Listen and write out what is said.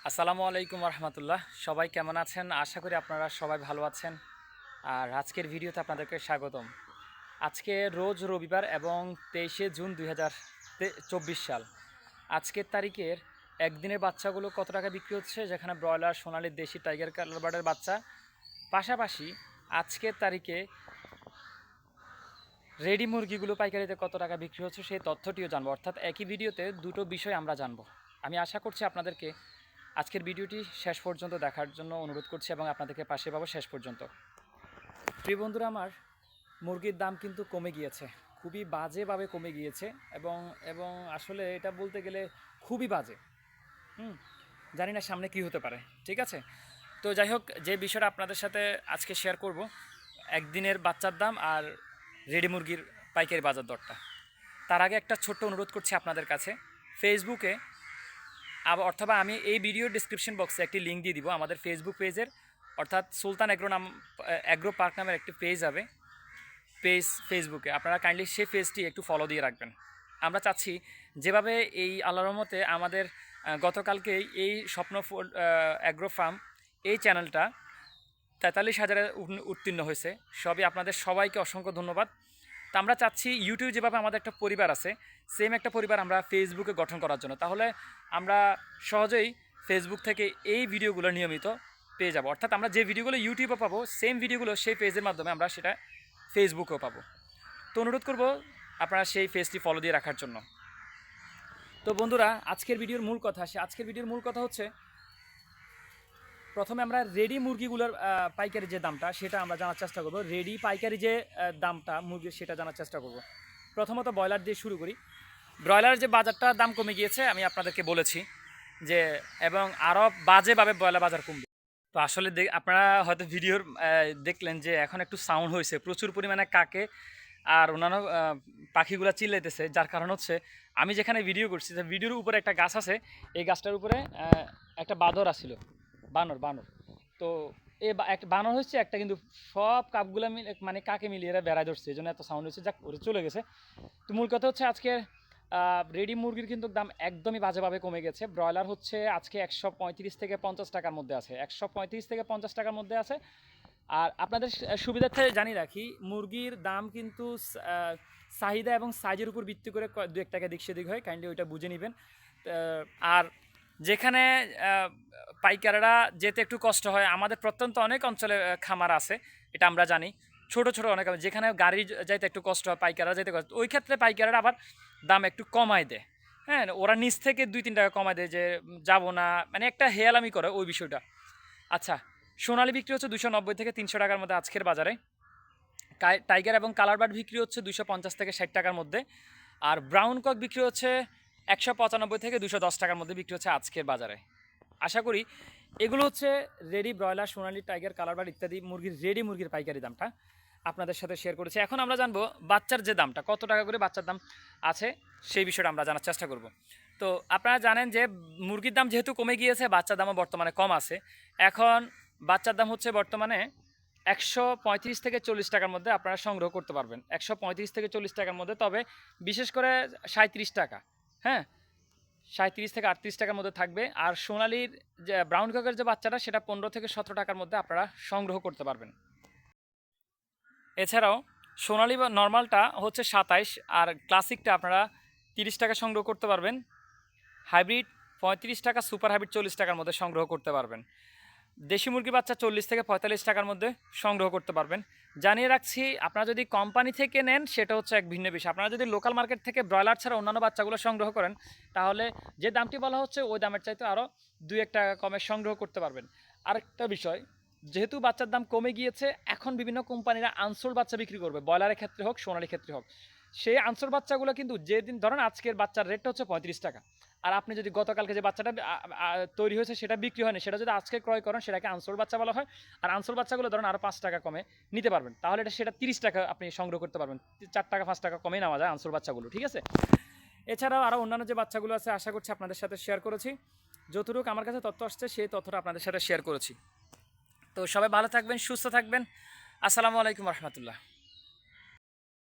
আসসালামু আলাইকুম রহমতুল্লাহ। সবাই কেমন আছেন? আশা করি আপনারা সবাই ভালো আছেন। আর আজকের ভিডিওতে আপনাদেরকে স্বাগতম। আজকে রোজ রবিবার এবং 23শে জুন 2024 সাল। আজকের তারিখের একদিনের বাচ্চাগুলো কত টাকা বিক্রি হচ্ছে, যেখানে ব্রয়লার, সোনালী, দেশি, টাইগার কালারবার্ডের বাচ্চা, পাশাপাশি আজকের তারিখে রেডি মুরগিগুলো পাইকারিতে কত টাকা বিক্রি হচ্ছে সেই তথ্যটিও জানবো। অর্থাৎ একই ভিডিওতে দুটো বিষয় আমরা জানবো। আমি আশা করছি আপনাদেরকে আজকের ভিডিওটি শেষ পর্যন্ত দেখার জন্য অনুরোধ করছি এবং আপনাদেরকে পাশে পাবো শেষ পর্যন্ত। প্রিয় বন্ধুরা আমার, মুরগির দাম কিন্তু কমে গিয়েছে, খুবই বাজেভাবে কমে গিয়েছে এবং এবং আসলে এটা বলতে গেলে খুবই বাজে। জানি না সামনে কি হতে পারে। ঠিক আছে, তো যাই হোক, যে বিষয়টা আপনাদের সাথে আজকে শেয়ার করব, একদিনের বাচ্চার দাম আর রেডি মুরগির পাইকারি বাজার দরটা। তার আগে একটা ছোট্ট অনুরোধ করছি আপনাদের কাছে। ফেসবুকে অথবা আমি এই ভিডিও ডিসক্রিপশন বক্সে একটি লিঙ্ক দিয়ে দিব আমাদের ফেসবুক পেজের, অর্থাৎ সুলতান অ্যাগ্রো পার্ক নামের একটি পেজ হবে ফেসবুকে। আপনারা কাইন্ডলি সেই পেজটি একটু ফলো দিয়ে রাখবেন। আমরা চাচ্ছি যেভাবে এই আল্লাহর রহমতে আমাদের গতকালকেই এই স্বপ্ন অ্যাগ্রো ফার্ম এই চ্যানেলটা 43,000-এ উত্তীর্ণ হয়েছে। সবই আপনাদের সবাইকে অসংখ্য ধন্যবাদ। তো আমরা চাচ্ছি ইউটিউব যেভাবে আমাদের একটা পরিবার আছে, সেম একটা পরিবার আমরা ফেসবুকে গঠন করার জন্য। তাহলে আমরা সহজেই ফেসবুক থেকে এই ভিডিওগুলো নিয়মিত পেয়ে যাব। অর্থাৎ আমরা যে ভিডিওগুলো ইউটিউবে পাবো, সেম ভিডিওগুলো সেই পেজের মাধ্যমে আমরা সেটা ফেসবুকেও পাবো। তো অনুরোধ করব আপনারা সেই পেজটি ফলো দিয়ে রাখার জন্য। তো বন্ধুরা, আজকের ভিডিওর মূল কথা হচ্ছে, প্রথমে আমরা রেডি মুরগিগুলোর পাইকারি যে দামটা সেটা আমরা জানার চেষ্টা করব। রেডি পাইকারি যে দামটা মুরগির সেটা জানার চেষ্টা করব। প্রথমত ব্রয়লার দিয়ে শুরু করি। ব্রয়লার যে বাজারটা দাম কমে গিয়েছে আমি আপনাদেরকে বলেছি যে, এবং আরও বাজেভাবে ব্রয়লার বাজার কমবে। তো আসলে আপনারা হয়তো ভিডিওর দেখলেন যে এখন একটু সাউন্ড হয়েছে, প্রচুর পরিমাণে কাকে আর অন্যান্য পাখিগুলো চিল্লাইতেছে, যার কারণ হচ্ছে আমি যেখানে ভিডিও করছি, ভিডিওর উপরে একটা গাছ আছে, এই গাছটার উপরে একটা বাঁদর আসছিল, বানর বানর। তো একটা বানর হচ্ছে একটা, কিন্তু সব কাপগুলো মানে কাকে মিলিয়ে এরা বেড়ায় ধরছে, এই জন্য এত সাউন্ড হচ্ছে। যাক, ওরে চলে গেছে। তো মূল কথা হচ্ছে আজকে রেডি মুরগির কিন্তু দাম একদমই বাজেভাবে কমে গেছে। ব্রয়লার হচ্ছে আজকে 135 থেকে 50 টাকার মধ্যে আছে, 135 থেকে 50 টাকার মধ্যে আছে। আর আপনাদের সুবিধার্থে জানিয়ে রাখি, মুরগির দাম কিন্তু চাহিদা এবং সাইজের উপর ভিত্তি করে 2-1 টাকা দিক সেদিক হয়, কাইন্ডলি ওইটা বুঝে নেবেন। আর যেখানে পাইকাররা যেতে একটু কষ্ট হয়, আমাদের প্রত্যন্ত অনেক অঞ্চলে খামার আছে, এটা আমরা জানি। ছোট ছোট অনেক, যেখানে গাড়ি যাইতে একটু কষ্ট হয়, পাইকাররা যেতে কষ্ট, ওই ক্ষেত্রে পাইকাররা আবার দাম একটু কমায় দেয়। হ্যাঁ, ওরা নিচ থেকে 2-3 টাকা কমায় দেয় যে যাবো না, মানে একটা হেয়ালামি করে ওই বিষয়টা। আচ্ছা, সোনালী বিক্রি হচ্ছে 290 থেকে 300 টাকার মধ্যে আজকের বাজারে। টাইগার এবং কালারবার্ড বিক্রি হচ্ছে 250 থেকে 60 টাকার মধ্যে। আর ব্রাউন কক বিক্রি হচ্ছে 195 থেকে 210 টাকার মধ্যে বিক্রি হচ্ছে আজকের বাজারে। আশা করি এগুলো হচ্ছে রেডি ব্রয়লার, সোনালী, টাইগার, কালারবার্ড ইত্যাদি রেডি মুরগির পাইকারি দামটা আপনাদের সাথে শেয়ার করেছি। এখন আমরা জানবো বাচ্চার যে দামটা, কত টাকা করে বাচ্চার দাম আছে সেই বিষয়টা আমরা জানার চেষ্টা করব। তো আপনারা জানেন যে মুরগির দাম যেহেতু কমে গিয়েছে, বাচ্চার দামও বর্তমানে কম আছে। এখন বাচ্চার দাম হচ্ছে বর্তমানে 135 থেকে 40 টাকার মধ্যে আপনারা সংগ্রহ করতে পারবেন, 135 থেকে 40 টাকার মধ্যে। তবে বিশেষ করে 37 টাকা, হ্যাঁ, 37 থেকে 38 টাকার মধ্যে থাকবে। আর সোনালির যে ব্রাউন ককের যে বাচ্চাটা, সেটা 15 থেকে 17 টাকার মধ্যে আপনারা সংগ্রহ করতে পারবেন। এছাড়াও সোনালি বা নর্মালটা হচ্ছে 27, আর ক্লাসিকটা আপনারা 30 টাকা সংগ্রহ করতে পারবেন। হাইব্রিড 35 টাকা, সুপার হাইব্রিড 40 টাকার মধ্যে সংগ্রহ করতে পারবেন। দেশি মুরগি বাচ্চা 40 থেকে 45 টাকার মধ্যে সংগ্রহ করতে পারবেন। জানিয়ে রাখছি, আপনারা যদি কোম্পানি থেকে নেন সেটা হচ্ছে এক ভিন্ন বিষয়। আপনারা যদি লোকাল মার্কেট থেকে ব্রয়লার ছাড়া অন্যান্য বাচ্চাগুলো সংগ্রহ করেন, তাহলে যে দামটি বলা হচ্ছে ওই দামের চাইতে আরও 2-1 টাকা কমে সংগ্রহ করতে পারবেন। আরেকটা বিষয়, যেহেতু বাচ্চার দাম কমে গিয়েছে, এখন বিভিন্ন কোম্পানিরা আনসোল বাচ্চা বিক্রি করবে, ব্রয়লারের ক্ষেত্রে হোক, সোনালির ক্ষেত্রে হোক। সেই আনসোল বাচ্চাগুলো কিন্তু যেদিন ধরেন আজকের বাচ্চার রেটটা হচ্ছে 35 টাকা, আর আপনি যদি গতকালকে যে বাচ্চাটা তৈরি হয়েছে সেটা বিক্রি হয়নি, সেটা যদি আজকে ক্রয় করেন সেটাকে আনসোল বাচ্চা বলা হয়। আর আনসোল বাচ্চাগুলো ধরেন আরও 5 টাকা কমে নিতে পারবেন, তাহলে সেটা 30 টাকা আপনি সংগ্রহ করতে পারবেন। 4 টাকা 5 টাকা কমে নেওয়া যায় আনসোল বাচ্চাগুলো, ঠিক আছে। এছাড়াও আরও অন্যান্য যে বাচ্চাগুলো আছে আশা করছি আপনাদের সাথে শেয়ার করেছি। যতটুকু আমার কাছে তথ্য আসছে সেই তথ্যটা আপনাদের সাথে শেয়ার করেছি। তো সবাই ভালো থাকবেন, সুস্থ থাকবেন। আসসালামু আলাইকুম রহমতুল্লাহ।